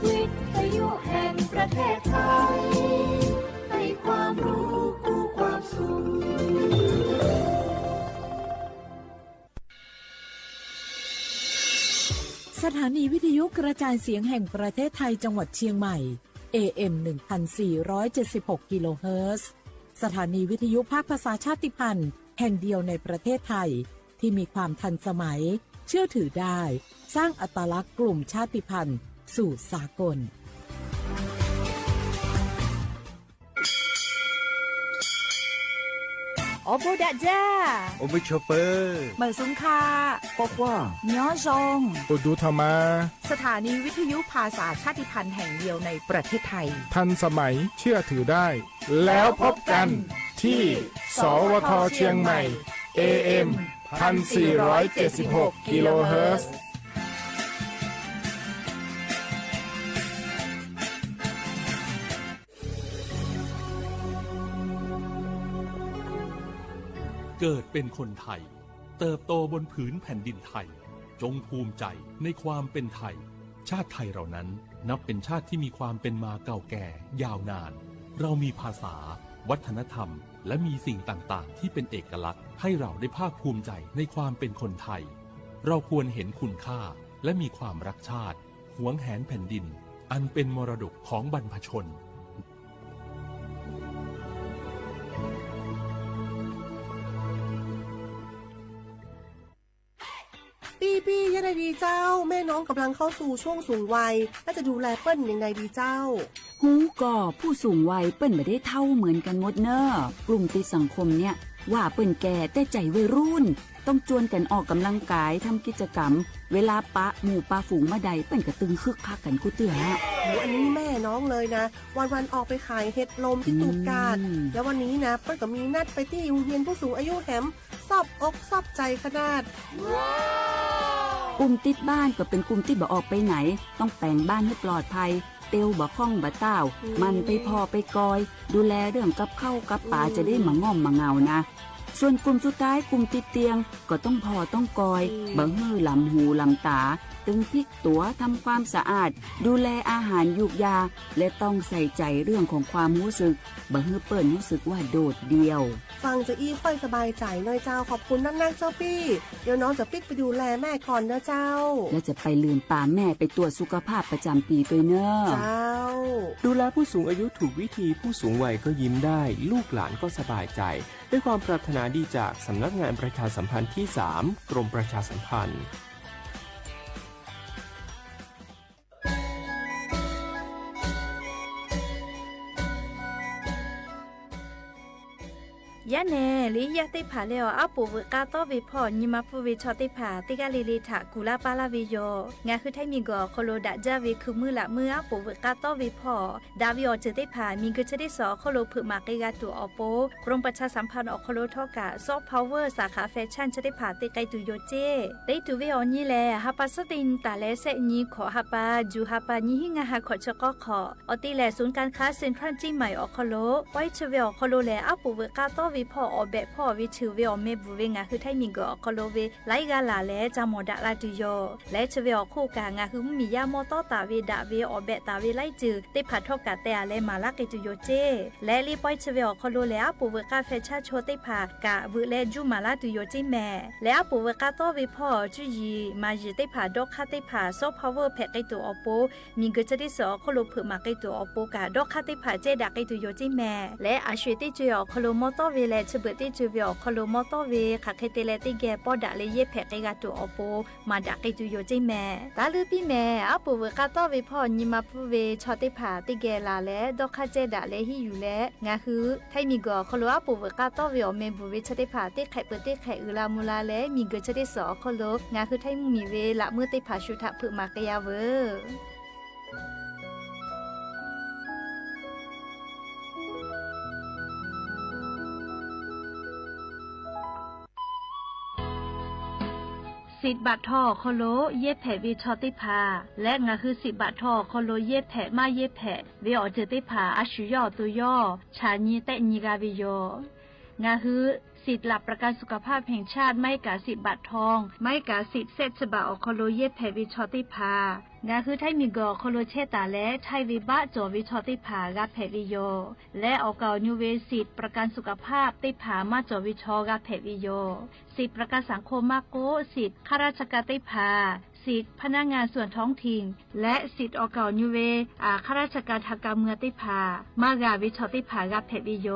วิทยุแห่งประเทศไทยให้ความรู้คู่ความสุขสถานีวิทยุกระจายเสียงแห่งประเทศไทยจังหวัดเชียงใหม่ AM 1476 กิโลเฮิรตซ์สถานีวิทยุภาคภาษาชาติพันธุ์แห่งเดียวในประเทศไทยที่มีความทันสมัยเชื่อถือได้สร้างอัตลักษณ์กลุ่มชาติพันธุ์สู่สากลโอโบดะจ้าโอเบชเปอร์เหมือซุงคาปอกว่าย้อซงอุดูธรรมาสถานีวิทยุภาษาชาติพันธุ์แห่งเดียวในประเทศไทยทันสมัยเชื่อถือได้แล้วพบกันที่สวทเชียงใหม่ AM 1476 กิโลเฮิรตซ์เกิดเป็นคนไทยเติบโตบนผืนแผ่นดินไทยจงภูมิใจในความเป็นไทยชาติไทยเรานั้นนับเป็นชาติที่มีความเป็นมาเก่าแก่ยาวนานเรามีภาษาวัฒนธรรมและมีสิ่งต่างๆที่เป็นเอกลักษณ์ให้เราได้ภาคภูมิใจในความเป็นคนไทยเราควรเห็นคุณค่าและมีความรักชาติหวงแหนแผ่นดินอันเป็นมรดกของบรรพชนปี้ยังไงดีเจ้าแม่น้องกำลังเข้าสู่ช่วงสูงวัยและจะดูแลเปิ้นยังไงดีเจ้าหูก่อผู้สูงวัยเปิ้นไม่ได้เท่าเหมือนกันหมดเนอะกลุ่มติดสังคมเนี่ยว่าเปิ้นแก่แต่ใจวัยรุ่นต้องจวนกันออกกำลังกายทำกิจกรรมเวลาปะหมู่ปะฝูงมาใดเปิ้นก็ตึงคึกคักกันกูเตืออันนี้แม่น้องเลยนะวันออกไปขายเห็ดลมที่ตูบกาดแล้ววันนี้นะเปิ้นก็มีนัดไปที่โรงเรียนผู้สูงอายุแหมซอบอกซอบใจขนาดกลุ่มติดบ้านก็เป็นกลุ่มที่บ่ออกไปไหนต้องแต่งบ้านให้ปลอดภัยเตียวบ่ข้องบ่เต้ามันไปพอไปกอยดูแลเรื่องกับข้าวกับปลาจะได้มาง่อมมาเงานะส่วนกลุ่มสุดท้ายกลุ่มติดเตียงก็ต้องพอต้องกอยบ่ฮื้อลำหูลำตาตึงพลิกตัวทำความสะอาดดูแลอาหารยูกยาและต้องใส่ใจเรื่องของความรู้สึกบ่ฮื้อเปิ้นรู้สึกว่าโดดเดี่ยวฟังจะอี้ค่อยสบายใจหน่อยเจ้าขอบคุณนักๆเจ้าปี้เดี๋ยวน้องจะปิ๊กไปดูแลแม่ก่อนนะเจ้าและจะไปลืมป่าแม่ไปตรวจสุขภาพประจำปีด้วยเนอะเจ้าดูแลผู้สูงอายุถูกวิธีผู้สูงวัยก็ยิ้มได้ลูกหลานก็สบายใจด้วยความปรารถนาดีจากสำนักงานประชาสัมพันธ์ที่ 3 กรมประชาสัมพันธ์ยะเนลิยะติผาเลออาปูวกาโตวิพอญิมาปูวิชอติผาติกาลิลิทะกุลาปาลาวิโยงาคือไทมีกอโคโลดะจาวิคือมือละมืออาปูวกาโตวิพอดาวิออจิติผามีกึชดิสอโคโลผึมาเกกาตุออโปกรมประชาสัมพันธ์อโคโลทอกะซอฟต์พาวเวอร์สาขาแฟชั่นชติผาติไกตุโยเจได้ตุวิออนี่แลฮาปาสตินตาเลเซญีขอฮาปาจูฮาปาญิหิงาฮาขอชะกอขออติแลศูนย์การค้าเซ็นทรัลจีใหม่อโคโลไว้ชเวอโคโลแลอาปูวกาโตวิพออเบพ่อวิชื่อเวอเมบูเวงาคือไทมีกอคอโลเวไลกาลาและจามอดาลาดิโยและชเวอคู่กางาคือมียามอตอตาเวดาเวอเบตาเวไลจือติผัดทอกกะแต่และมาลักเกตุโยเจและลีปอยชเวอคอโลและอาปูเวกาเฟชาโชติผากะวและจูมาลาตุโยจิแม่และอาปูเวกาโตเวพ่อจุยีมาจิติผาดอกคาติผาซอพาวเวอร์แพกเกตุออโปมีกึจดิสอคอโลผึมาเกตุออโปกะดอกคาติผาเจดาเกตุโยจิแม่และอาชวยติจอคอโลมอตอเวและชเบติจเวอคอโลมอตอเวคาเคเตเลติแกปอดะเลเยแพกเกกาตุออโปมาดาเกตุโยจิแม่ตาลือปีแม่อาปูเวกาโตเวพ่อญิมาปูเวชอติผาติแกลาและดอกคาเจดาเลหิอยู่และงาคือไทมีกอคอโลอาปูเวกาโตเวอเมบูเวชอติผาติไข่เปติไข่อุลามูลาและมีเกชติสอคอโลงาคือไทมีเวละมือติผาชุทะผึมากยาเวสิบบาททอโคโลเย็บแผ่วิชอติพาและงาคือ10 บาททอโคโลเย็บแผ่มาเย็บแผ่วิออเจติพาอาชุยอตุยอชาญีเตญีกาวิโย งาฮือสิทธิ์หลับประกันสุขภาพแห่งชาติไม่กาสิทธิ์บัตรทองไม่กาสิทธิ์เซตฉบับอคโลเยแผวิชอติพางาคือไทยมีกอคโลเชตาและไทยวิบะจอวิชอติพากาแผวิโยและออกานิเวสิทธิ์ประกันสุขภาพติพามาจอวิชอกาแผวิโยสิทธิ์ประกันสังคมมาโกสิทธิ์ข้าราชการติพาสิทธิพนักงานส่วนท้องถิ่นและสิทธิออกเก่านิเวข้าราชการทางการเมืองติพามากาวิชอติพากับเพบิโย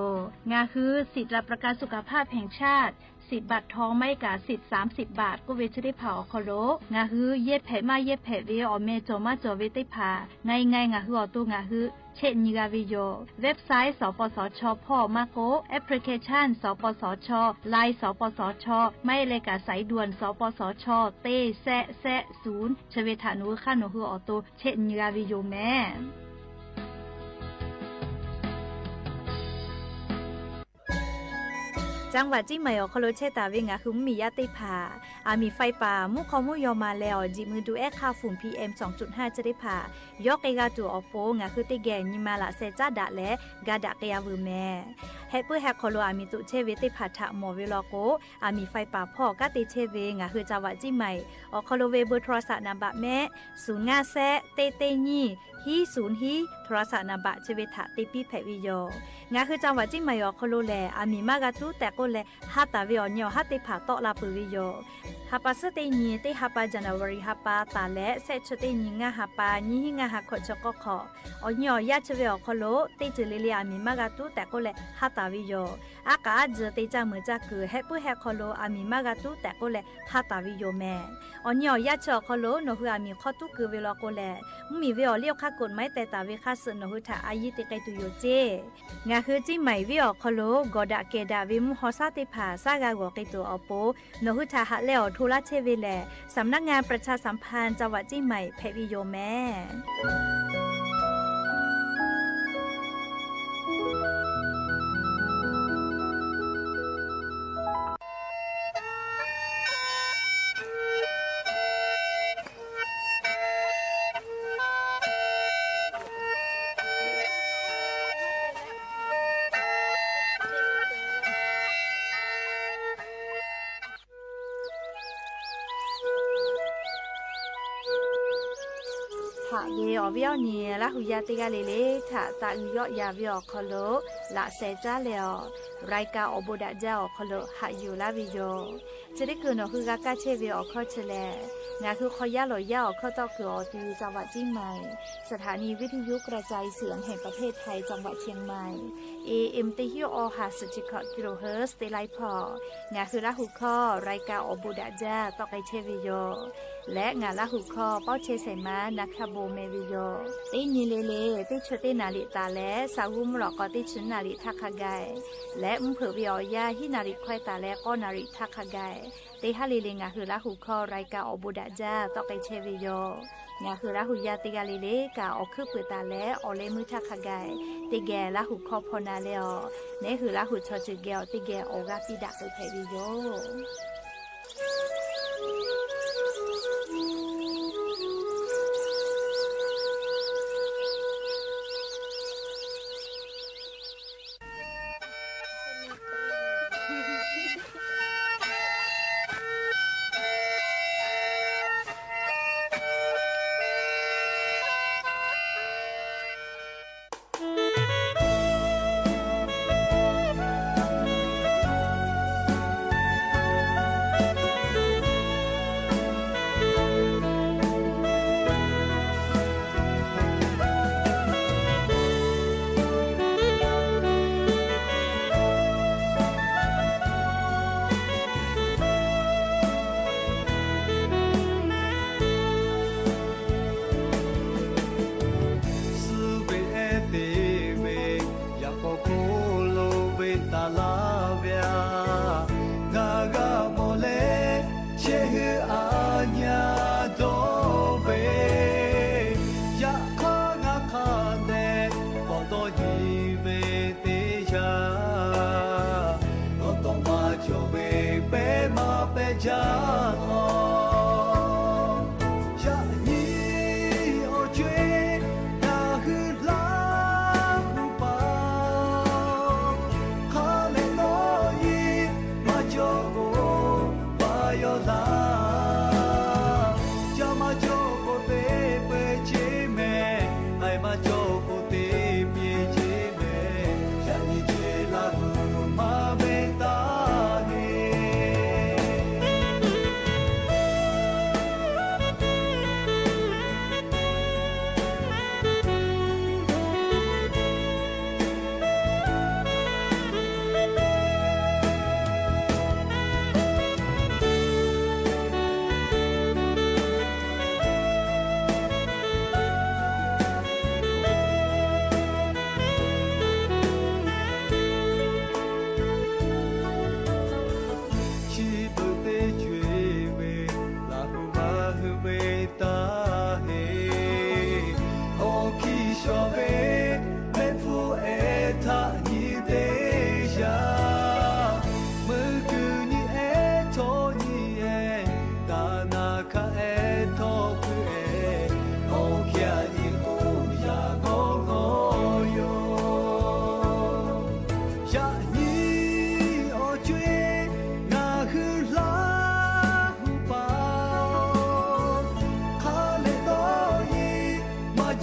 งาคือสิทธิรับประกันสุขภาพแห่งชาติสิทธิบัตรทองไม่กาสิทธิ30 บาทก็เวชติพาอคโลงาคือเย็ดแผมาเย็ดแผเวอเมโจมาโจเวติพาไงงาคืออตัวงาคือเช่นนิกาวิโยเว็บไซต์สปสชพ่อมาโกแอปพลิเคชันสปสชไลน์สปสชไม่เลกาสายด่วนสปสชเต้แซะ0ชเวทานุค่าหนูคือออโตเช่นนิกาวิโยแม่จังหวัดจิใหม่อคโลเชตาเวงาคือมียาติพามีไฟป่ามุขอมุยอมาแล้วจิมือดูค่าฝุ่น PM 2.5 จะได้พายกเอกาตัวอโปงาคือติแกนิมาละเซจาดะและกาดะเกยาวูแม่เฮปื้อแฮคโลมีตุเชเวติพาทะหมอเวลโกมีไฟป่าพ่อกะติเชเวงาคือจังหวัดจิใหม่อคโลเวเบอร์โทรศัพท์นำบะแม่0 5แซเตเตญีฮี0ฮีโทรศัพท์นำบะเชเวทะติปีแผวิโยงาคือจังหวัดจิใหม่อคโลแลมีมากะตุแต่ก็แลฮัตตาเวอญอฮัตติพาตอลาปุวิโยฮัปาสเตญีเตฮัปาจันวารีฮัปาตาและเซชเตญีงาฮัปาญีหิงาฮักขชกขอญอยาชเวอคโลเตจิเลเลียมีมากะตุแต่ก็แลฮัตตาวิโยอากาจเตจามือจักคือเฮปุเฮคโลมีมากะตุแต่ก็แลฮัตตาวิโยแม่อญอยาชคโลโนฮือมีขอตุคือเวลาก็แลมีเวอเลียวคักกฎหมายแต่ตาเวคัสโนฮือทาอายิติไกตุโยเจงาคือจิใหม่เวอคโลกอดะเกดาวิมฮอซาติพาซากากอกิตัวอโปโนฮือทาฮะแล้วทุลาเชเวแลสำนักงานประชาสัมพันธ์จังหวัดจิใหม่เพวิโยแม่เยอวิอเนียละหุยาติกาเลถ้าตาอุยอยาวิอคโลละเซจาเลอรายกาอโบดะจาอคโลหะอยู่ลาวิโยจะได้คือนคือกากาเชวิอคอเชเลงาคือขอยาลอยาอคตอคืออตีจังหวัดจิใหม่สถานีวิทยุกระจายเสียงแห่งประเทศไทยจังหวัดเชียงใหม่ AM ติฮิโอหาสจิคกิโลเฮิรตซ์เตไลพองาคือละหุคอรายกาอโบดะจาตอไกเชวิโยและงาละหุคอเป้าเชเซมานักขโบเมวิโยตินีเลติชตินาลิตาและสาวุมรอกอติชนาลิทักขกายและมุเผวิอยาฮินาริควายตาและก็นาริทักขกายติฮาลิเลงาคือละหุคอรายกาอโบดะจาตอไกเชวิโยงาคือละหุยาติกาลิเลกาออคือเปตาและออเลมุทักขกายติแกละหุคอพอนาเลอเนคือละหุชอจิเกลติแกโอกาปิดะไปเพวิโย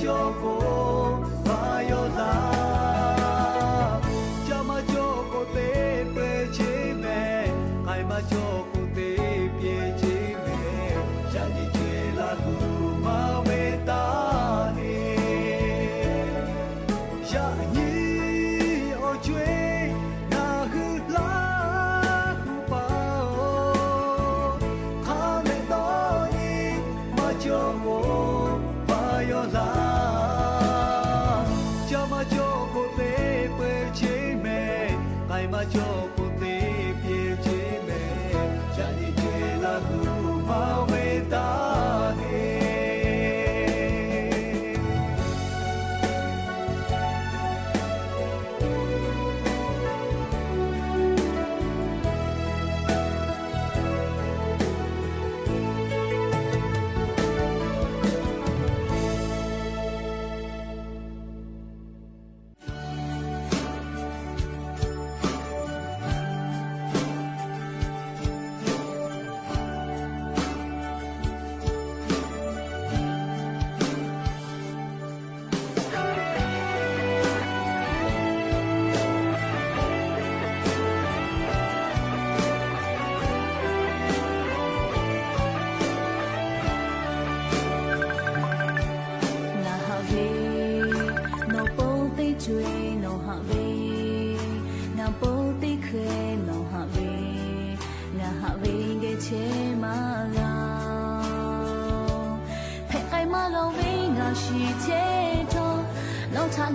joko bayola jama joko te pe che me kai ma joko te pie che me shani che la lu ma we ta he ya ni o chue na hu la hu pa o kha me to ni ma joko bayola jama joko te pe che me kai ma joko te pie che me shani che la lu ma we ta he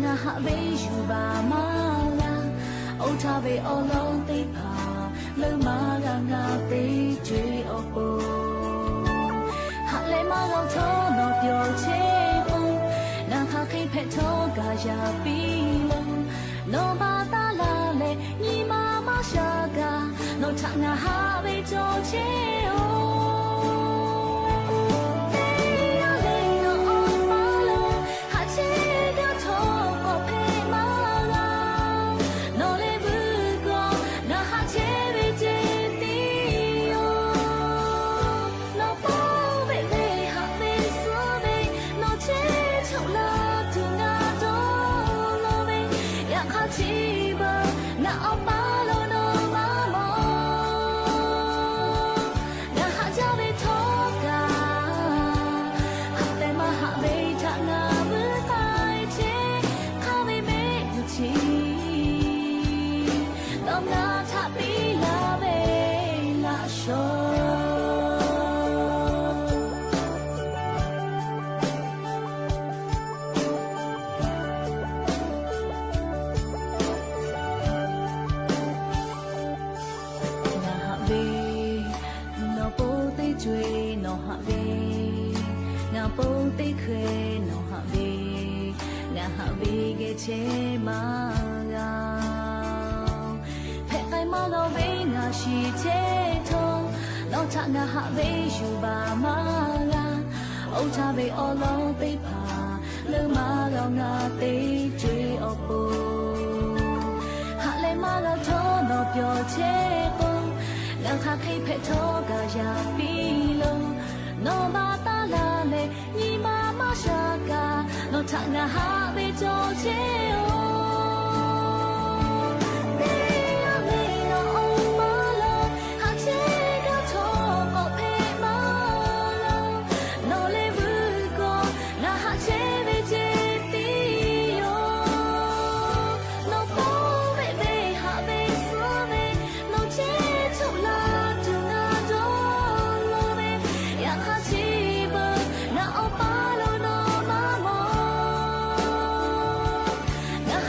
nga ha ve yu ba ma la o cha ve o lo te pa lo ma ga nga te jwe o po ha le ma lo cho no pyo che po nga kha khai phe cho ga ya pi lo no ba ta la le ni ma ma sha ga no cha nga ha ve cho che o che ma ga phe kai ma lo ve nga shi che tho lo cha nga ha ve shu ba ma ga o cha ve o lo te pa le ma lo nga te jwe o po ha le ma lo tho no pyo che po nga kha khai phe tho ga ya pi lo no ma ta la le ni ma ma sha ga no cha nga ha ve cho che o nga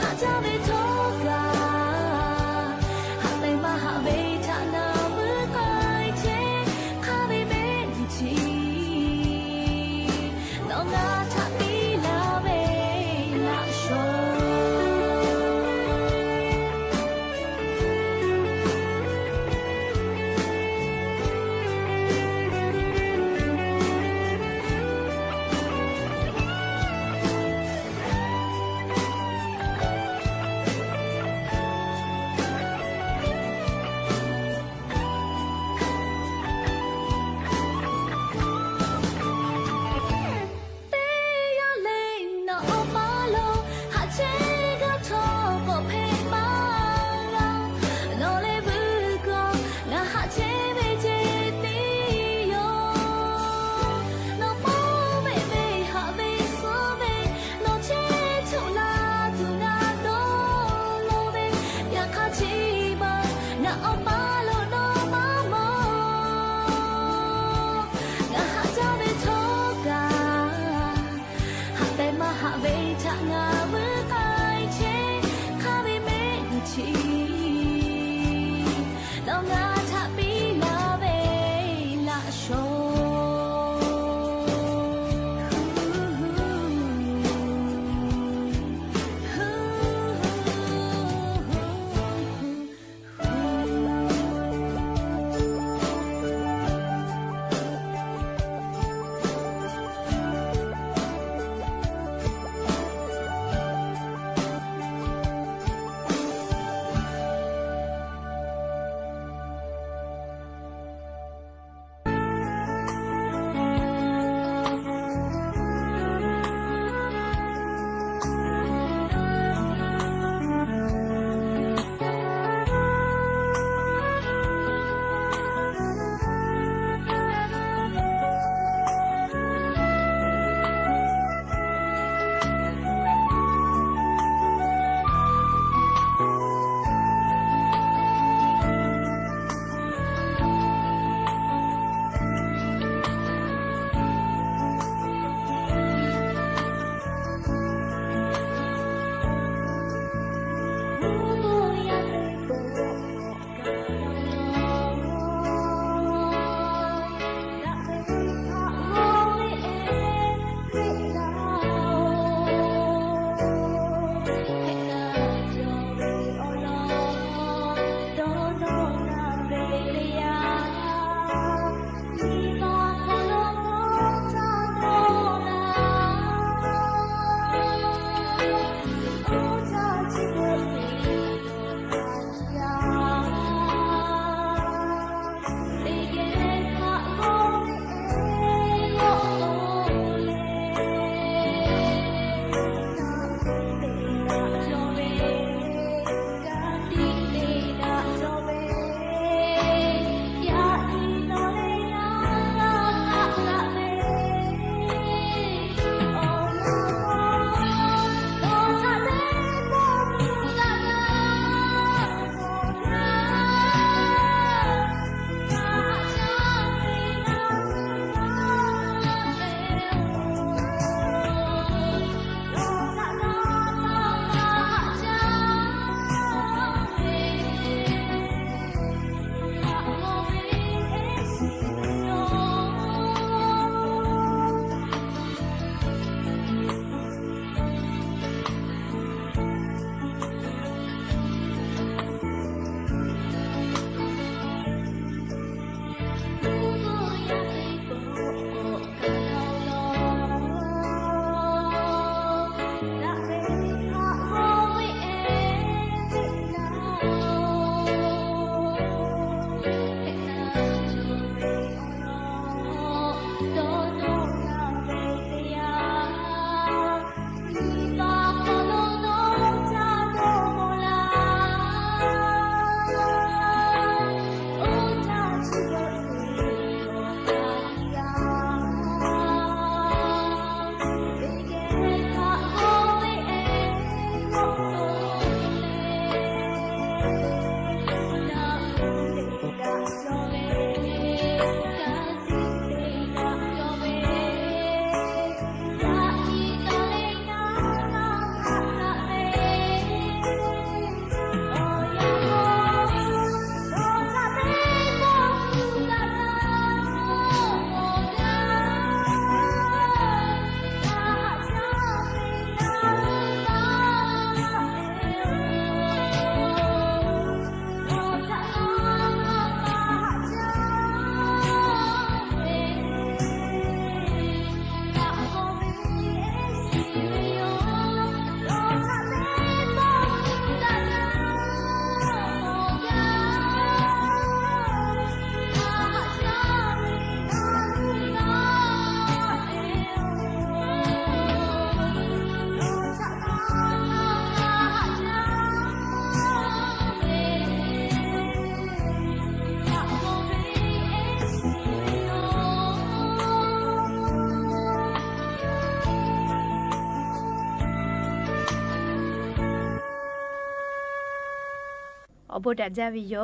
อบดัดจาวิโย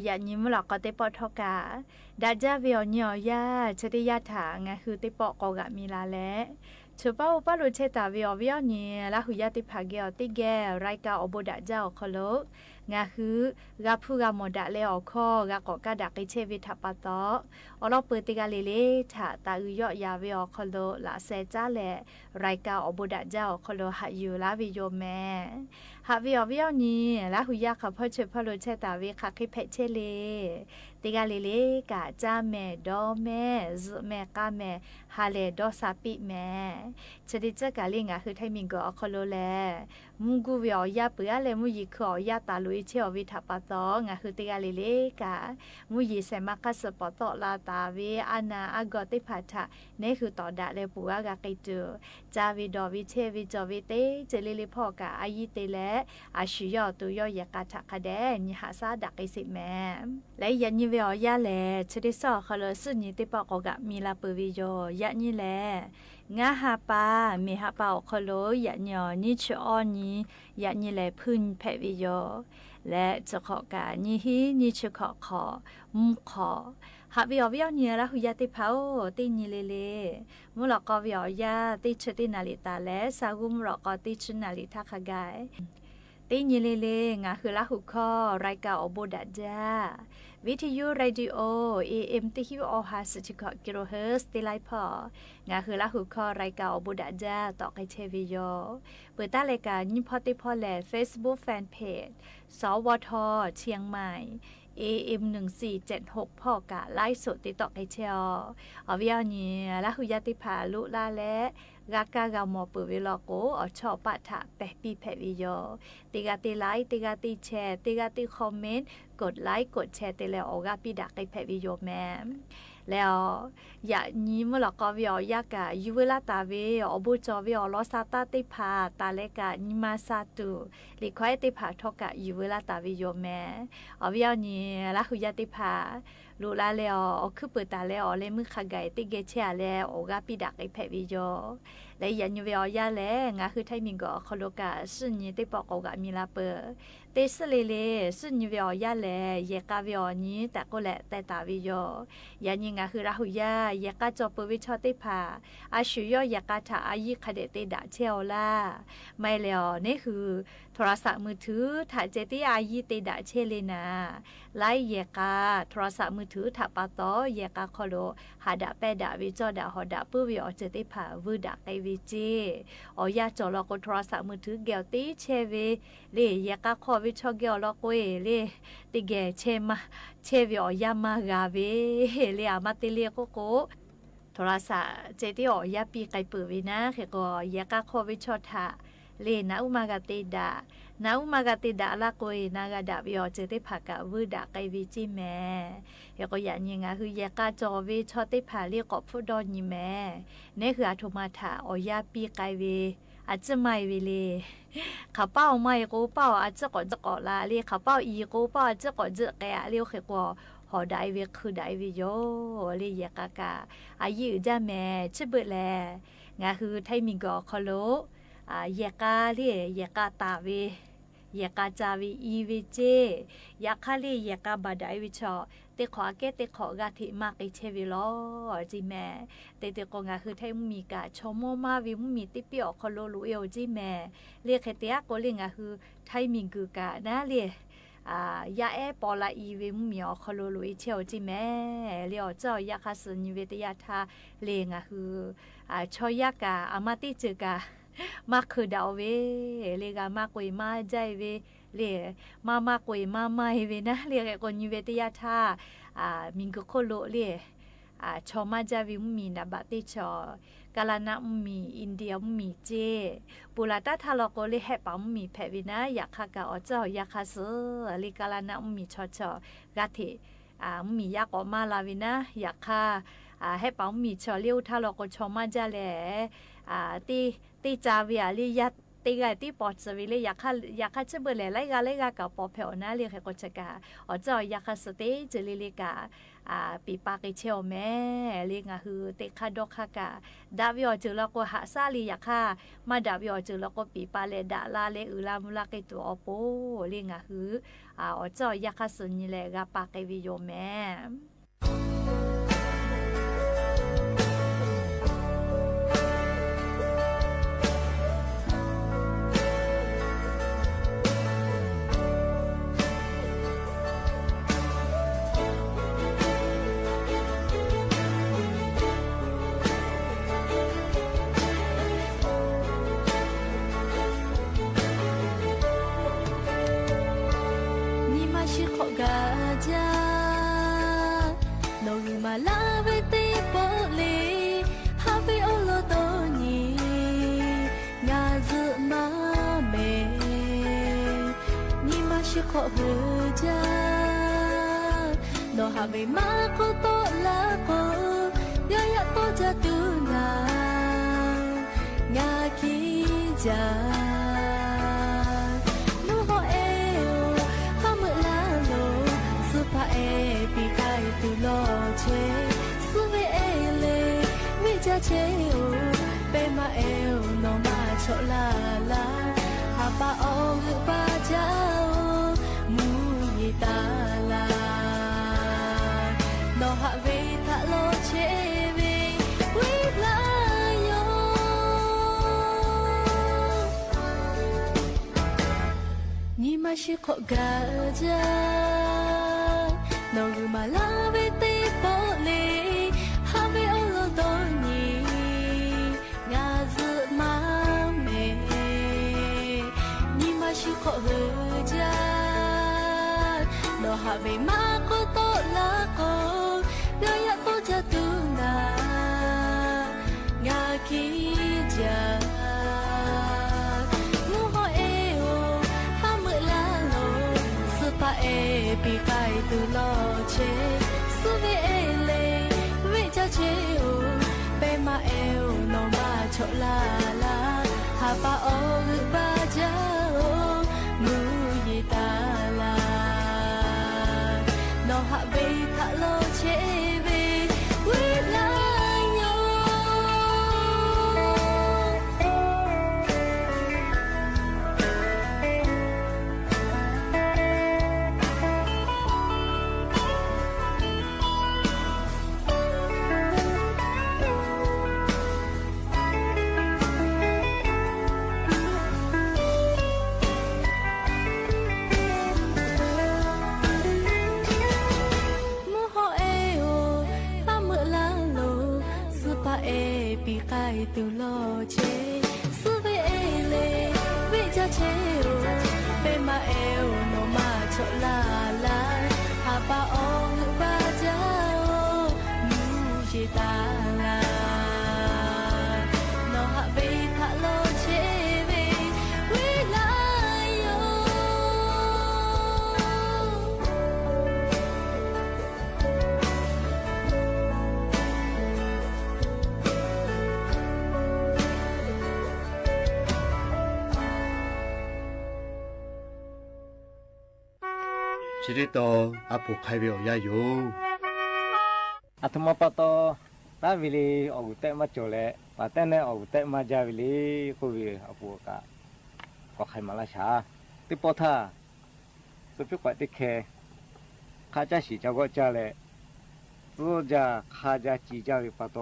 อย่ายิ้มหลอกก็เตปอทอกาดัดจาวิโอญอยาชติยาถางาคือเตปอกอกะมีลาและชูป้าอุปลุเชตาวิโอวิโอนี่ละหุยาติภาเกอติแกรายกาอบดัดจาอคโลงาคือกาพูกามดะเลอคอกากอกาดักเชวิทัปปะตออลอเปติกาเลเลถาตาอุยอยาวิโอคโลละเซจาเลรายกาอบดัดจาอคโลหะยูลาวิโยแมหาวิโอวิโอนี่ละหุยาขะพอเชพอลุเชตาวิคะคิเพเชเลติกาเลเลกาจาแม่ดอแม่ซุแม่กาแม่ฮาเลดอซาปิแม่ชดิจกาลิงาคือไทมิงกอคโลแลมุกูวิโอยาเปือเลมุยิขอยาตาลุยเชอวิทัปปะตองาคือติกาเลเลกามุยิเซมาคัสปอตอลาตาเวอานาอากอติพัทะเนคือตอดะเลปัวกาไกจูจาวิดอวิเชวิจอวิเตเจลิลิพอกาอายิเตเลอาชิยอตุยอยากาทะคะแดนิหาซาดักอิสิแมและยันยิเวอยาแลชดิซอคลสุญิติปอกกะมีลาปวิโยยันยิแลงาฮาปาเมฮาปาคโลยันยอนิชออนียันยิแลพึ่นแพวิโยและจะขอกานิฮินิชขอขอมุขอหาวิอวิอเนียละหุยาติพาโอตินิเลเลมุลกอวิอยาติชตินาลิตาและซากุมลกอติชนาลิทาคกายตินิเลเลงาคือละหุคอรายกาอบดัดจาวิทยุเรดิโอ AM ติฮิวอฮัสจิกกิโลเฮิรตซ์ติไลพองาคือละหุคอรายกาอบดัดจาต่อไกเชวิโยเปิดตารายการยิพอติพอแล Facebook Fanpage สวทเชียงใหม่ AM 1476พ่อกะไลฟ์สดติดต่อไกเชออวิอนีละหุยาติภาลุลาและกากากามอเปวิลโกอชอปะทะแปะปีแพวิโยติกาติไลค์ติกาติแชร์ติกาติคอมเมนต์กดไลค์กดแชร์ติแล้วออกาปิดักไกแพวิโยแมแล้วอย่านี้เมื่อหลอกก็วิอยากะยูเวลาตาเวอบุจอวิอลอซาตาติพาตาเลกะนิมาซาตุลิควายติพาทอกะยูเวลาตาวิโยแมอวิอนี้ละหุยาติพาลูลาเลออคือเปิดตาเลอเลมือขะไกติเกเชาเลออกาปิดักไกแพวิโยและยันยูเวอยาเลงาคือไทมิงก็คโลกะซึ่งนี้ติปอกกะมีลาเปเตสเลเลซึ่งยูเวอยาเลเยกาวิอนี้แต่ก็แหละแต่ตาวิโยยันยิงาคือราหุยายากาจอปวิชอติภาอาชุยอยากาถาอายิคเดเตดะเชลลาไม่แล้วนี่คือโทรศัพท์มือถือถ่ายเจติอายิเตดะเชเลนาไลเยกาโทรศัพท์มือถือถับปะตอเยกาคโลหาดะแปดะวิจอดะหอดะปื้อวิอเจติภาวืดะไกวิจีอยาจอลอกโทรศัพท์มือถือเกลตีเชเวเลเยกาคอวิชอเกลลอกเวเลติเกเชมาเชวิอยามากาเวเลอามาติเลโกโกโทรศัพท์เจติอยาปีไกปือวินะเขก็เยกาคอวิชอทะเลนะอุมากาติดานาอุมากาติดาละโกยนากาดาวิอเจติภากะวืดะไกวิจิแมเฮก็ยันยิงาคือเยกาจอวิชอติภาเรียกอบฟุดอนยิแมนี่คืออาโทมาถาอยาปีไกเวอาจจะไม่เวเลเขาเป้าไม่กูเป้าอาจจะก่อนจะก่อลาเรียเขาเป้าอีกูเป้าอาจจะก่อนจะแกเรียวเขก็หอได้เวคือได้วิโยเรียกากาอายุจะแม่ชิบแลงาคือไทมิงก็คโลเยกาเรียเยกาตาเวยกาจาวีอีวิเจยาคาลียกาบาดายวิชอเตขอเกเตขอกาทิมากไอเชวิโลจิแม่เตกงาคือไทยมีกาชโมมาวิมุมีติปิอคโลลุเอลจิแม่เรียกเตียโกเลงาคือไทยมิงกือกานะเรียยาเอปอลาอีวิมุมีอคโลลุเอเชลจิแม่เรียเจ้ายาคาสนิเวตยาทาเลงาคือชอยากาอามาติจือกามากคือดาวเวเลกามากกว่ามาใจเวเลมากกว่ามาไม่เวนะเรียกคนยูเวตยาธามิงกุโคโลเลชอมาจาวิมีนาบติชอกาลานะมีอินเดียมีเจปุราตาทาลโกเลแฮปามีแพวินะอยากคากาอเจ้าอยากคาซเลกาลานะมีชอชอกาเทมียากอมาลาวินะอยากคาให้ปามีชอเลี้ยวทาลโกชอมาจาเลตีจาวิอาลียัด ตีกาที่ปอดสวิเลยอยากข้าจะเบลไล่กากับปอเผวนะเรียกให้กชกาจ่ออยากข้าสเตจลิกาปีปากเชียวแม่เรียกคือเตคาดอกค่ะกาดาวิอจือแล้วก็หาซาลีอยากข้ามาดาวิอจือแล้วก็ปีปาเลดาลาเลลามุลาเกตัวอโปเรียกคือจ่ออยากข้าสนิเลกาปากวิโยแม่ขอเฮือจ้าโนหาไม่มาโคโตละโกยายะโตจะดูนางาคีจานูโฮเอโอฮามุลาโลสุภาเอปีไกตุโลเชสุเวเอเลวิจาเชโอเปมาเอโอโนมาโชลาลาฮาปาโอฮุปาจาตาลาโนหะเวทะโลเชเววิลาโยนิมาชิโคกาจาโนรุมาลาเวติโปเลฮาเวโอโลโตนีงาซึมาเมนิมาชิโคเฮจาโนหะไม่มาโคโตละโกยายะโตจะดูนางาคีจามูโฮเอโอฮามุลาโลสุปาเอปีไกตุโลเชสุเวเอเลวิจาเชโอเปมาเอโอโนมาโชลาลาฮาปาโออุปาจาโอมูยิตาลาโนหะเวทะโลเชเววิลาโยปีไกตุโลเชสุเวเอเลวิจาเชโอเปมาเอโอโนมาโชลาลาฮาปาโออุปาจาโอมูจิตาลาโนหะเวทะโลเชเววิลาโยชิริโตอาปุไคเวอยาโยอัตมาปะโตตาวิลีอกุเตมาโจเลปะเตเนอกุเตมาจาวิลีคุวิอปุกะก็ไขมาลาชาติปอทาสุพิกว่าติเคข้าจะสีเจ้าก็จะเลตัวจะข้าจะจีเจ้าวิปะโต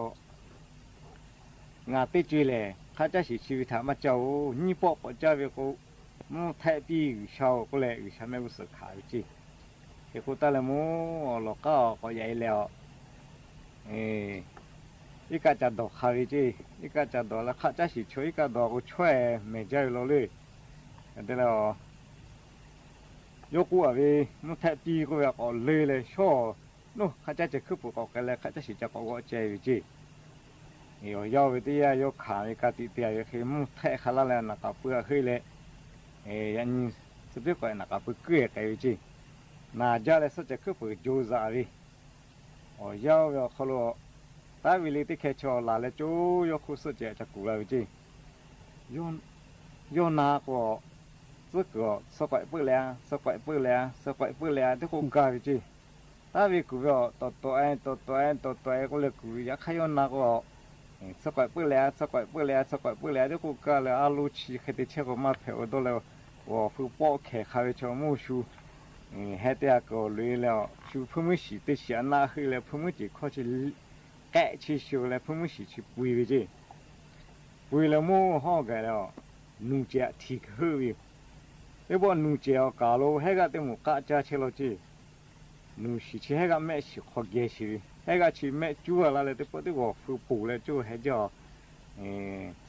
งาติจุยเลข้าจะสีชีวิตธรรมเจ้านี่ปอเจ้าวิกูมูแทบีอยู่ชาวก็เลยอยู่ชั้นไม่รู้สึกขายจีเฮ้กูตาละมูหลอกก็ใหญ่แล้วอีกาจะดอกขายจีอีกาจะดอกแล้วข้าจะสิช่วยอีกาดอกก็ช่วยไม่ใจเราเลยแต่แล้วยกว่าวีมูแทบีก็แบบอ๋อเลยชั่วนู้ข้าจะขึ้นปุ๊บก็เลยข้าจะสิจะก็ใจอยู่จียาวไปที่ยกขาอีกาติเตียยคือมูแทขลังแล้วนักเปื่อขึ้นเลยยันสุดที่ก่อนนักไปเกลี่ยกันอยู่จีน่าจะเลยสักจะคือไปจูซารียาวเขาโลตาวิลิที่แค่ชอลาเลจูยกคุสจะกูแล้วจี โยนาก็ซึกก็สกอยปื้อแล้วสกอยปื้อแล้วสกอยปื้อแล้วที่กูกาวิจิถ้าวิกูก็ตัวเองก็เลยกูอยากให้โยนาก็สกอยปื้อแล้วสกอยปื้อแล้วสกอยปื้อแล้วที่กูกาเลยอาลูชีเคติเชก็มาเผาตัวแล้วว่าฟูปอกแขกเขาจะมูชูให้เด็กก็เลยแล้วชูพุ่มสีที่เสียหน้าคือแล้วพุ่มจีเขาจะแกะชีชูแล้วพุ่มสีชีปุยวิจิปุยแล้วมูห่อกันแล้วนูเจ้าที่คือวิเดี๋ยวนูเจ้ากาโลให้กันเต็มกะจ้าเชลจีนูสีชีให้กันแม่สีขวเกสีให้กันชีแม่จู่อะไรเลยเดี๋ยวพอที่ว่าฟูปูแล้วจู่ให้เจ้า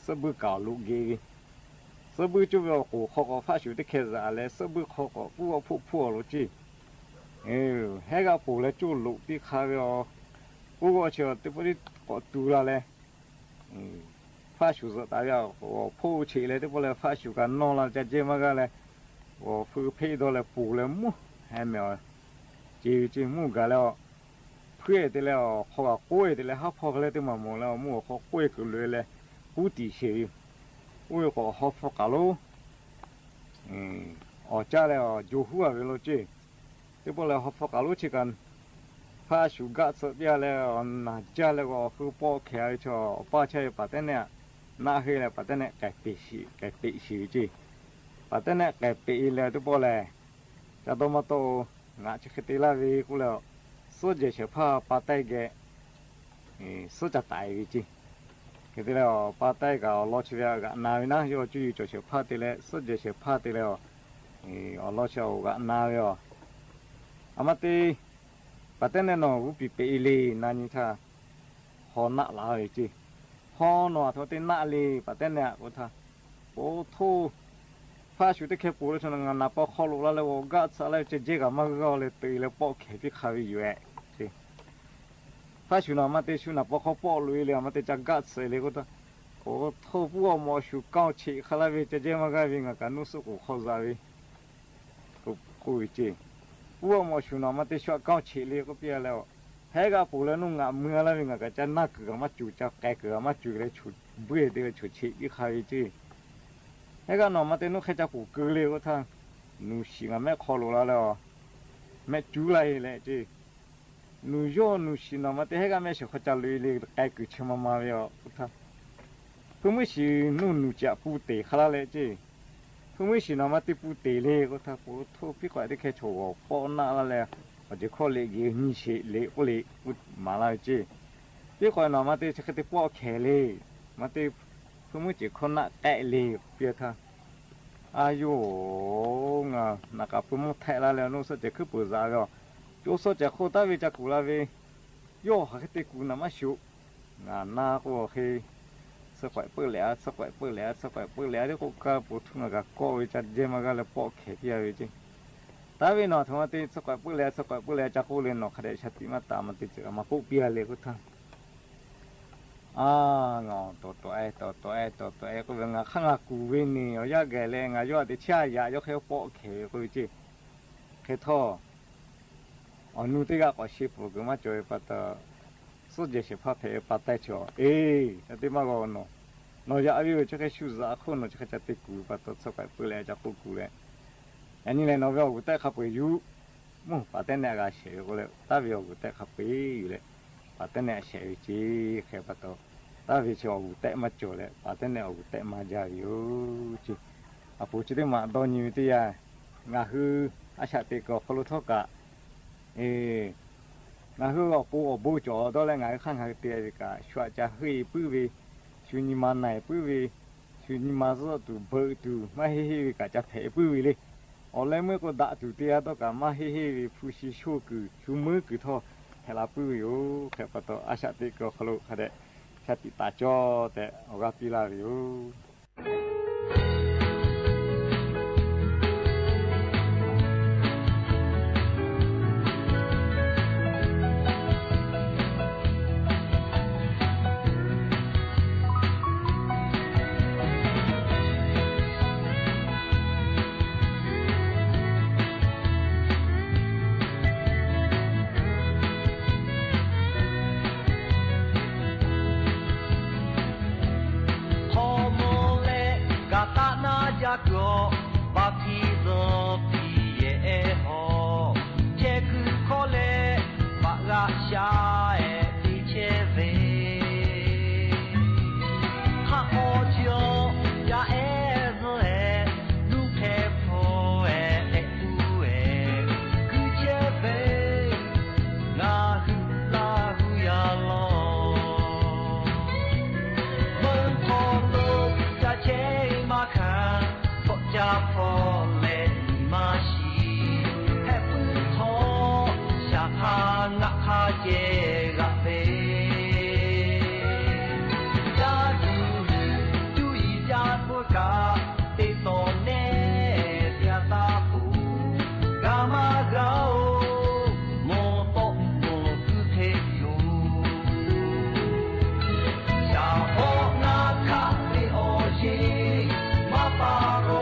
สบุกาลูกเกยสบุจู่ว่ากูเขาก็ฟ้าชูที่เคสอะไรสบุเขาก็ผู้ลูกจีให้กันปูแล้วจู่ลูกที่ข้าวกูก็เชื่อเดี๋ยวพอที่ก็ดูอะไรฟ้าชูสตาร์ก็ผู้เชี่ยวเลยที่พอแล้วฟ้าชูกันนอนแล้วจะเจมากันเลยว่าฟูเพย์ตัวเลยปูเลยมู่ให้แมวจีมู่กันแล้วเพื่อที่แล้วเขาก็กุ้ยที่แล้วเขาพอเลยที่มาหมดแล้วมู่เขากุ้ยกันเลยเลยกูตีเชี่ยวกุ้ยก็เขาพอกันแล้วอ๋อจ้าแล้วจูหัวไปแล้วจีที่พอแล้วเขาพอกันแล้วชิกันฟ้าชูกัดสุดยอดแล้วน่าจ้าแล้วก็ฟูปอกแขกชอป้าใช้ปัตเตเนี่ยน่าเฮียแล้วปัตเตเนี่ยไก่ปีชีจีปัตเตเนี่ยไก่ปีแล้วที่พอแล้วจะต้องมาโตงาชิคติลาวีกูแล้วสุดเฉพาะปัตเตแกสุดจะตายวิจิคิดแล้วปัตเตก็ล้อชีวิตก็นาวินะโยจุยจะเฉพาะที่แล้วสุดเฉพาะที่แล้วล้อชีวิตก็นาวิอ่ะอามาตีปัตเตเนี่ยน้องอุปปีลีนั่นนี่ท่าหอนักลาวิจิหอหนอทว่าที่นักลีปัตเตเนี่ยกูท่าโอ้ทูฟ้าชุดที่แค่ปูเลยชนงานนับปอกขลุแล้วเลยว่ากัดสอะไรจะเจ๊กับมันก็เลยตีเลยปอกแค่ที่ขาวิอยู่จีฟ้าชุดน่ะมาเตชุดนับปอกเขาปอกลุยเลยมาเตจะกัดเสเลยกูท่าโอ้ทูปัวมอชุก้าวชีขลาวิจะเจ๊มันก็วิ่งกันนู้สุกุข้าวซาวิกูจีปัวมอชุน่ะมาเตชัวก้าวชีเลยก็เปียแล้วให้กับปูแล้วนุ่งงะเมื่อแล้ววิ่งกันจะนักเกือบมาจู่จะแกเกือบมาจู่เลยชุดเบื่อเดือชุดชีที่ขาวิจีให้กันหน่อมาเต้นนุขจับกูเกลือก็ท่านูสิงะแม่ขอรู้แล้วแม่จูไลเลยจีนูโยนูสิหน่อมาเต้ให้กันแม่สิขจับเลยไก่กุชมาเยอะก็ท่าเพิ่งไม่สินูจะปูเตะขลาเลยจีเพิ่งไม่สิหน่อมาเต้ปูเตะเลยก็ท่าปูทุบพี่กว่าที่แค่โชว์ปอนน่าละเลยอาจจะข้อเล็กยี่นี่สิเล็กก็เล็กมาแล้วจีพี่กว่าหน่อมาเต้จะแค่ที่ปอแขเลยมาเต้เพิ่งไม่จีคนน่ะแตะเลยเปียท่าอายุงานักปุ่มไทยแล้วนู้สุดจะคือปุจาระโยสุดจะโคตรวิจักกุลาวิโยหักติกุนามาชุงานาก็เฮสกอยเปิดแล้วสกอยเปิดแล้วที่กูกาปุถุงกะก็วิจัดเจมากะเลยปอกเขียวิจิตาวินอทมาติสกอยเปิดแล้วจักกูเลยนอขดชติมาตามันติจมาปุเปียเลยกูทั้งงอตัวไอ้ก็เป็นงาข้างกูวินนี่อยากแก่เลยงายอดที่เชี่ยยายกเขาปอกเขยกูจีเขยท่อนูติกาก็ชิบุกมาจ่อยปัตตาสุดเจสิพับเพปัตตาชัวแต่ที่มาก็นอยากวิวจะแค่ชูซาคนนจะแค่จะติกูปัตตาสกายเปลือยจะกูเลยอันนี้เลยนอยากกูแต่ขับไปอยู่มู่ปัตตาเนี่ยก็เสียกูเลยตาวิวกูแต่ขับไปอยู่เลยปัตตาเนี่ยเสียจีแค่ปัตตาตาวิชอกูแต่มาจ่อเลยปัตตาเนี่ยกูแต่มาจ่ายอยู่จีอาปูจีได้มาตอนนี้ที่ยางาคืออาชาติก็ขลุ่ทกะงาคือก็ปูบูจ่อตอนแรกงาข้างหางเตียกะชัวจะเฮ้ยปื้อวิชุนิมาไหนปื้อวิชุนิมาสุดตูเบิร์ตูมาเฮ้ยกะจะเผยปื้อวิเลยเอาเลยเมื่อก็ด่าตูเตียตกะมาเฮ้ยผู้ชิโชกุชูมือกุท่อเฮลาปื้ออยู่แค่ปัตตาอาชาติก็ขลุ่ขดชาติตาจ่อแต่เอากาปิลาอยู่ Homo le 家哥把皮子皮也好，这个可来把个下哎一切为，他好久呀哎子哎，路开坡哎哎不哎，个切为那个那个呀咯，门口路呀切马看。家婆来你妈西，还不错，下他那他接个飞，家住一家不干，得到那家大户，干嘛搞，莫多莫不配有，下坡那卡的恶心，马巴罗。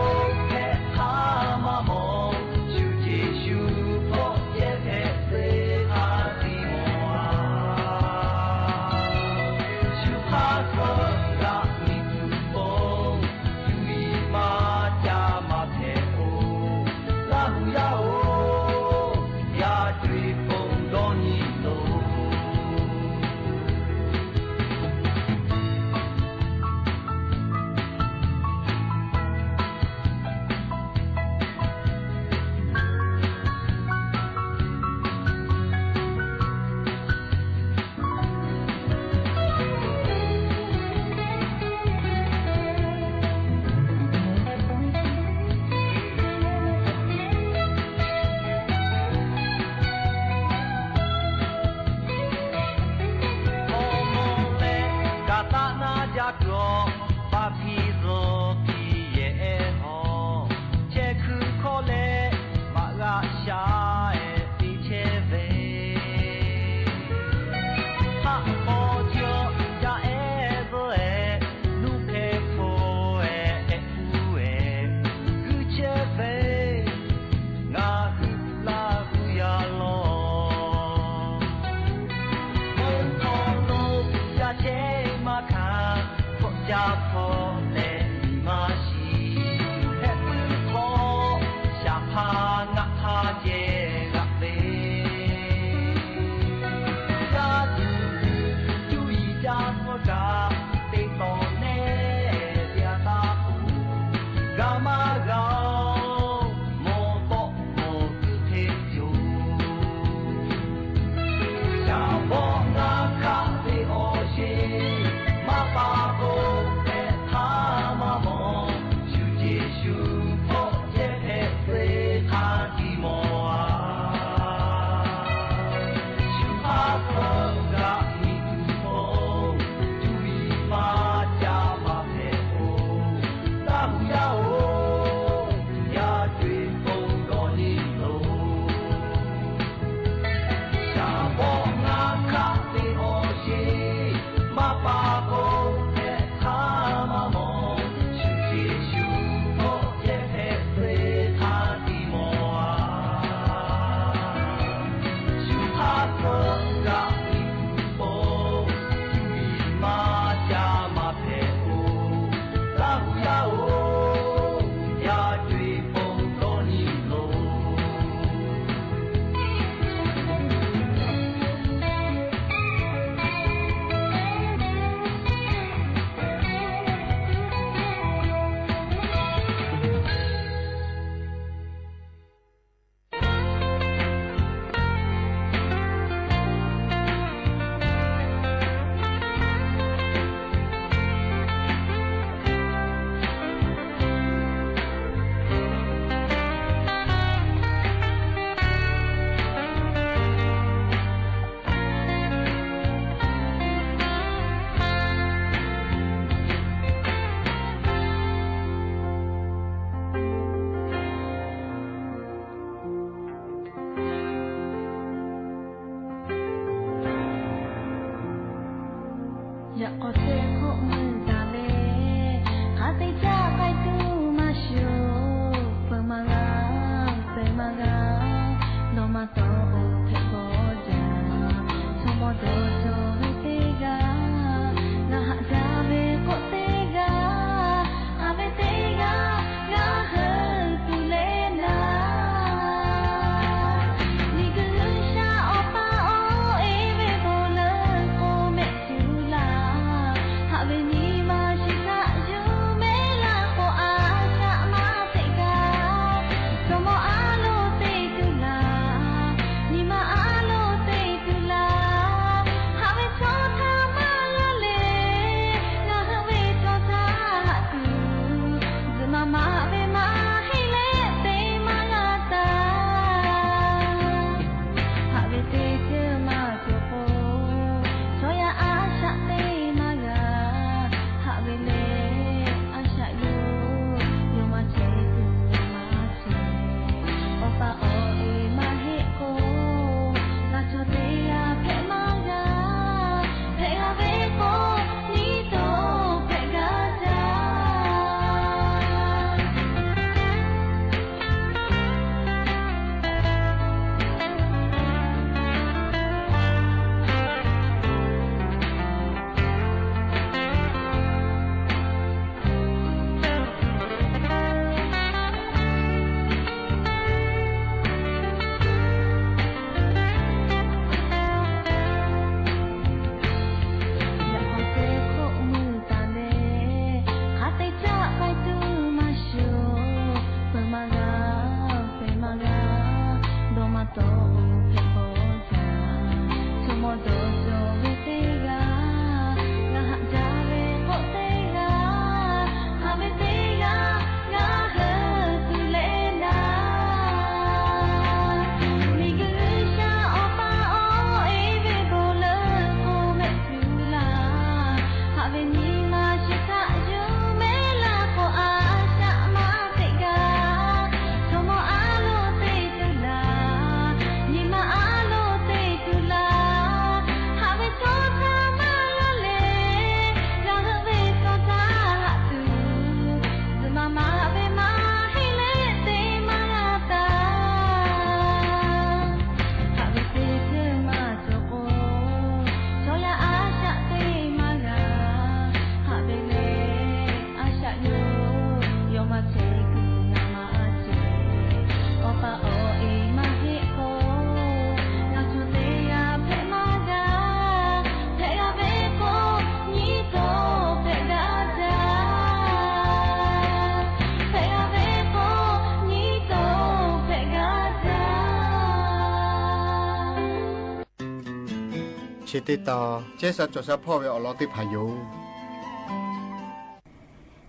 ชิติตาเจสัจจะพ่อเวอลอติพายุ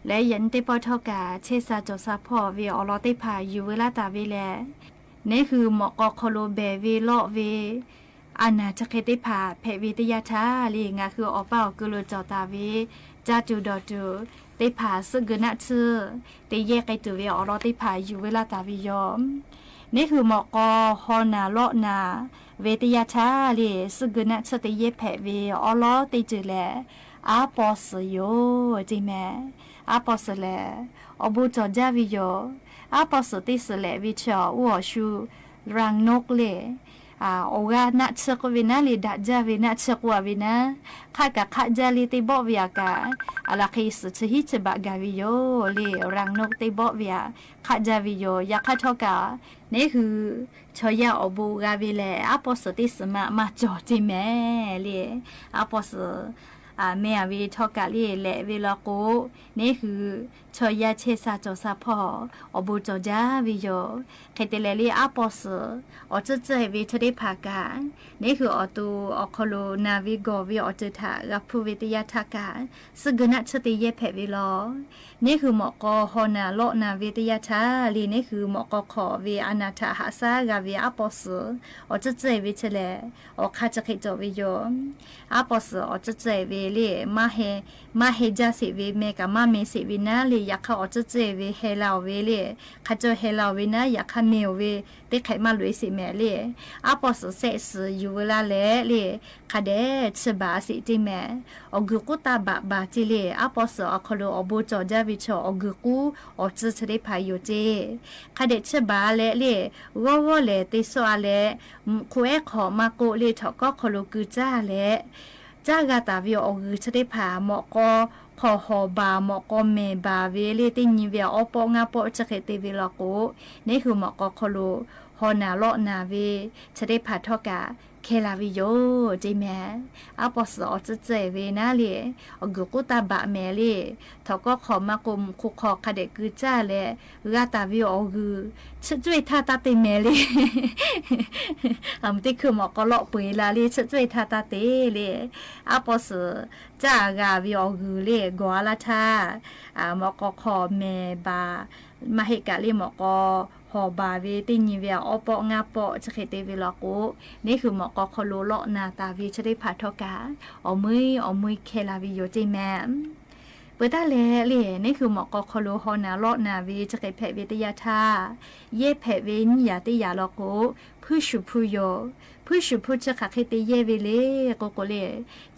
และยันเตปอทอกาเชซาจอซาพ่อเวอลอติพาอยู่เวลาตาเวแลนี่คือหมอกอคโลเบเวโลเวอาณาจักรติพาเพวิทยาชาลีงาคืออเป้ากุลจอตาเวจาจูดอจูติพาสึกนะชื่อติเยกไอตัวเวอลอติพาอยู่เวลาตาวิยอมนี่คือหมอกอฮอนาโลนาเวทยาชาลีสึกนะชื่อติเยเพเวอลอติจูแลอาปอสโยจิแมอาปอสแลอบูจอจาวิโยอาปอสติสแลวิชอวัวชูรังนกเลโอกานักเชกวินาลีดัจจาวินาเชกวาวินาข้ากับข้าจาลีติบอกวิากาอะไรคิดจะฮิจบักกาวิโยลีรังนกติบอกวิอาข้าจาวิโยอยากข้าทอกานี่คือชอยาอบูกาวิเลอาปอสติสมาจอจิแม่ลีอาปอสแม่วิทอกาลีและวิลาโกนี่คือชอยาเชซาจอซาพออบูจอจาวิโยเคเตเลลีอาปอสอจะเจวิทดิภากานี่คืออตูอคโลนาวิโกวิอจทากับผู้วิทยาทากาสกนัชติเยเพวิลอนี่คือหมอกอฮอนาโลนาวิทยาชาลีนี่คือหมอกอขอวิอนาถาหาซากาวิอาปอสอจะเจวิทเลอคาจะเคจวิโยอาปอสอจะเจวิลีมาเฮจาสิวิเมกามาเมสิวินาลีอยากเขาอจะเจวิเฮลาวิลีข้าจะเฮลาวินาอยากข้าเมววิติไขมาลุยสิแม่ลีอาปอสเสสอยู่เวลาเลลีข้าเดชบาสิจิแม่อกุกุตาบาจิลีอาปอสอคโลอบูจอจาวิชอกุกุอจะเฉลิพายโยเจข้าเดชบาเลลีวเลติสวาเลคุเอขอมาโกลีทอกก็คโลกุจ้าเลจ้ากาตาวิโอกุเฉลิพาหมอกอขอหอบาหมอกอเมบาเวลีติญิเวอปองาปอจะเกติวิลโกนี่คือหมอกอคโลฮอนาโลนาเวเฉลิพาทอกาเคลาวิโยจิแม่อาปอสอจะเจเวนาเลอกุกุตาบะแมเลทอก็ขอมากุมคุคอคาเดกุจ้าเลกาตาวิโอกุชะจุยทาตาเตแมเลติคือหมอกอเลาะปุยลาเลชะจุยทาตาเตเลอาปอสจ้ากาวิโอกุเลกัวลาทาหมอกอขอเมบามาเหกะเลหมอกอหอบาเวติญิเวอปองาปอจะเขเตวิลาโกนี่คือหมอกอคโลโลนาตาวิชได้พาทอกาอมือเคลาวิโยจิแมเปิดตาเลนี่คือหมอกอคโลฮอนาโลนาวิจะเขเพวิทยาธาเยเพวินยาติยาลโกผู้ชุพุโยผู้ชุพุจะขัดเขตเยวิเลโกโกเล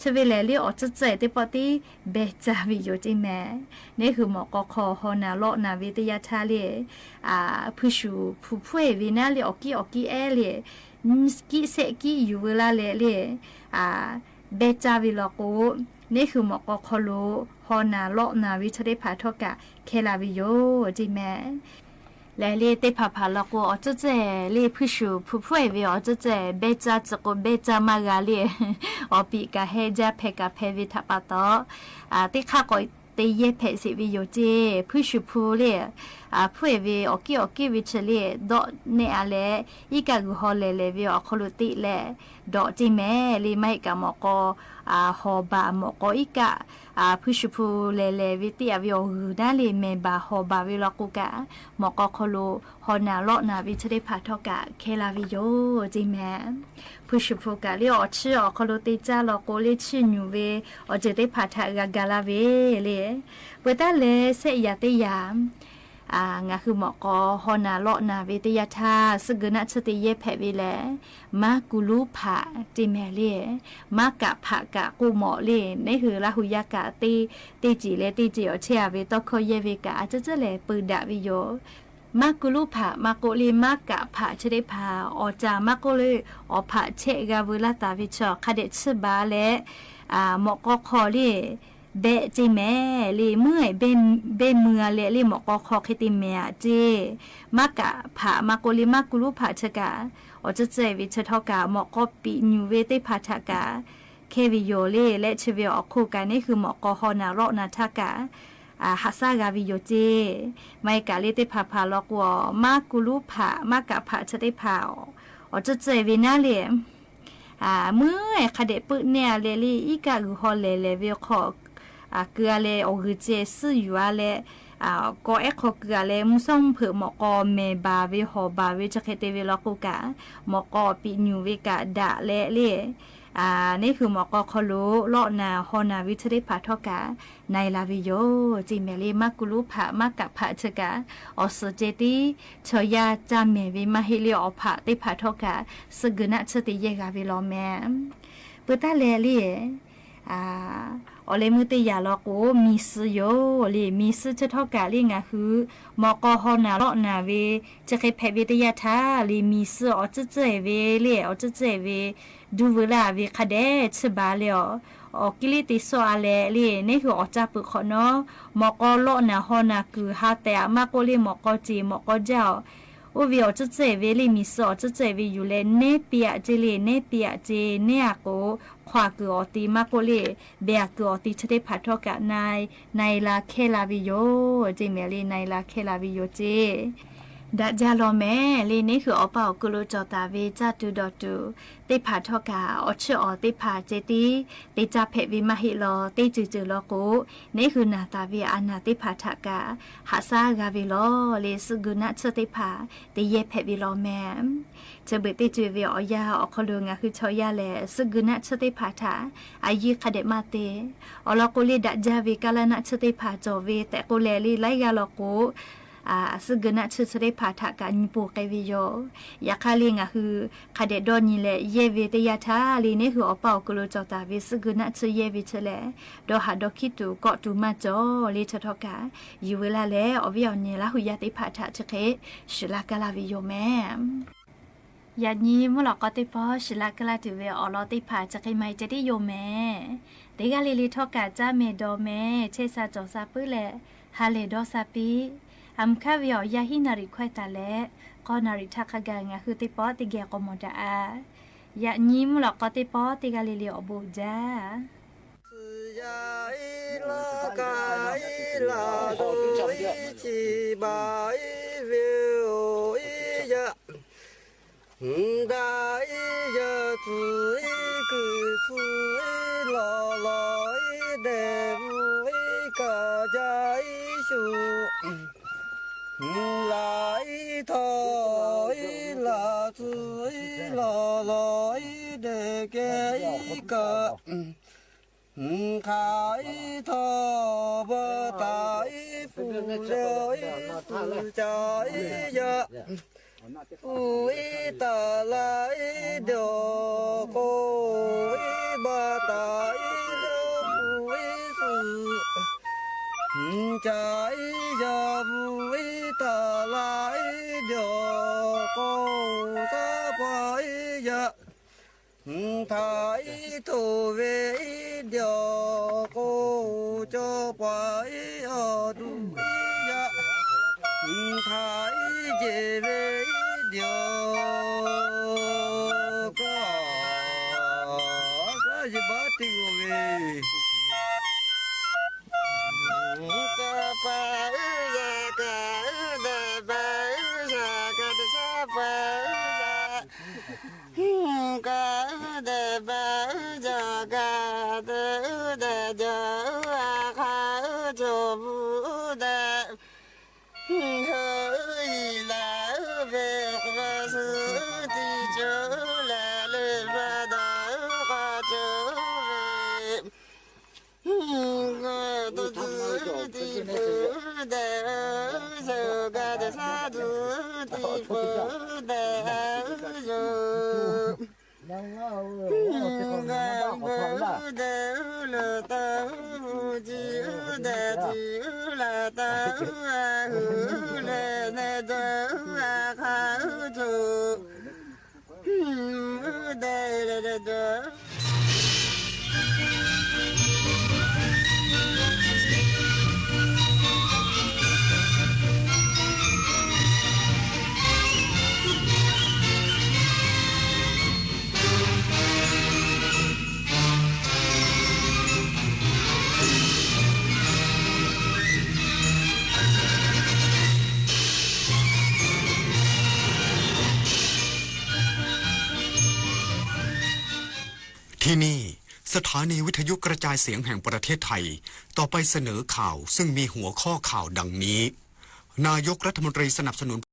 ชเวเลลีออจะเจติปติเบจาวิโยจิแมนี่คือหมอกอคฮอนาโลนาวิทยาธาเลผู้ชุผู้วินาเลออกกีเอเลกิเซกิอยู่เวลาเลเบจาวิลโกนี่คือหมอกอคโลฮอนาโลนาวิชได้พาทอกะเคลาวิโยจิแมและเลเตพาพาลก็อจะเจเลผู้ชูผู้เวอจะเจเบจาจะก็เบจามากาเลอปีกะเฮจาเพกะเพวิทปาตอติข้าก็เตเยเพสิวิโยเจผู้ชูผู้เลผู้เวอกีวิชเลดอเนอเลอีกะกุฮอเลเวอคลุติเลดอจิแมเลไม่กะหมอกฮอบาหมอกอีกะผู้ชูผู้เลวิติอวิโอหูนาเลเมบาฮอบาวิลกุกะหมอกคโลฮอนาโลนาวิชได้พาทอกะเคลาวิโยจิแมผู้ชูผู้กะเลอชื่อคโลติจาลโกเลชื่อนูเวอจะได้พาทากะกาลาเวเลเปตาเลเสยติยามงาคือหมอกอฮอนาโลนาวิทยาธาสกนัชติเยเพวิเลมากุลูผะจิแมเลมากะผะกะกูหมอเลนี่คือลาหุยากะตีจีเลตีจีอเชยเวตโคเยเวกะอาจจะเลปืดะวิโยมากุลูผะมาโกลีมากะผะชได้พาอจามาโกลีอผะเชกาเวลาตาวิชอคเดชบาเลหมอกอคอเลเบจิแม่ลีเมื่อยเบเมื่อเลหมอกอคอคิติเมียเจมากะผามาโกลิมากุลุผาชกาอจะเจวิชทอกาหมอกอปีนิเวติผาชกาเควิโยเลและชเวอคูกานี่คือหมอกอฮอนาโรนาทากาฮัสซากาวิโยเจไม่กะเลติผาพาลอกวมากุลุผามากะผาชได้ผาอจะเจวินาเล มื่อคเดปึเนี่ยเลลี่อีกาอือฮอเลเลเวขอเกลือเลออกเจซื่ออยู่เลก็ขอเกลือเลมุส่งเผื่อหมอกอเมบาเวฮอบาเวจะเคเตเวลกุกะหมอกอปิญูเวกะดะเลเลนี่คือหมอกอคลุเลาะนาฮอนาวิทริพาทอกะในลาวิโยจิเมลีมักกุลุผะมักกะผะเชกะออสเจติชอยาจามเมวิมาฮิลิออผะติผาทอกะสกนะชติเยกาวิโลแมปุตตะเลลีอเลมือติยาลอกูมีซื้อโยลีมีซื้อจะทอกะลีงะคือหมอกอฮอนาเลาะนาเวจะเคเพเวติยาทาลีมีซื้ออจะเจเวลีอจะเจเวดูเวลาเวคาเดชบาเลอกิลิติโซอาเลลีนี่คืออจับปึกขเนาะหมอกอเลาะนาฮอนาคือฮาแต่มากกว่าลีหมอกอจีหมอกอเจ้าอุวิอจะเจเวลีมีซื้อจะเจเวอยู่เลเนเปียเจลีเนเปียเจเนียโกขวากืออตีมากกว่าลีเบียกืออตีชะเดพัทอกะในลาเคลาวิโยเจเมลีในลาเคลาวิโยเจดัจจาโลแม่ลีนี่คืออเป่ากุลุจอตาเวจัตุดอตุติผาทอกาอชอติผาเจติติจาเพวิมหิโลติจืโลโกนี่คือนาตาเวอนาติผาทากาหาซากาวิโลเลสกุณะชติผาติเยเพวิโลแม่จะเบติจืเวอยาอคลุงะคือชอยาแลสกุณะชติผาทาอายิคเดมาเตอลโกลีดัจจาเวกาลนะชติผาจอเวแต่โกเลลีไลกาโลโกสกนะชื่อสเรพาทะกันปูไกวิโยยาคาลิงะคือคาเดดอนีเลเยเวตยาทาลีนี่คืออเป่ากโลจอตาวิสกนะชื่อเยวิเชเลดอหาดอคิตุกอตูมาจอลีชทอกาอยู่เวลาเลอวิออนเนลาหุยาติพาทะชะเคชิลากาลาวิโยแม่ยานีมุลกอติปอชิลากาลาติเวอลอติพาจะเคไมจะได้โยแม่เดกาลีทอกาจาเมดอแม่เชซาจอซาปื้อเลฮาเลดอซาปีอัมคาวิอยาฮินาริควายตาและก็นาริทักขกางะคือติปอติเกกมดายะญิมลอกก็ติปอติกาลิลิอบูจาลายถอยลาสุยลอลอยเด็กอีกะขายทอบตายฟูเรยฟูใจยะอุยตาลายดอกโอยบาตายเลืออุยสุใจยะอุยตาลายดอกโอซาปายยะทายทูเวเดียวโกจอปายอดูยะทายเจเวเดียวก็ซาจิบัติโกเวกะปายะกะเดบายะกะเดซาปายะกะเดบายะกะเดเดจาคาจอบูเดเฮยลาเวกวาสุติจอลาเลบาดาคาจอเวกะตุติปูเดโซกะเดซาตุติปูเดโซ ที่นี่สถานีวิทยุกระจายเสียงแห่งประเทศไทยต่อไปเสนอข่าวซึ่งมีหัวข้อข่าวดังนี้นายกรัฐมนตรีสนับสนุน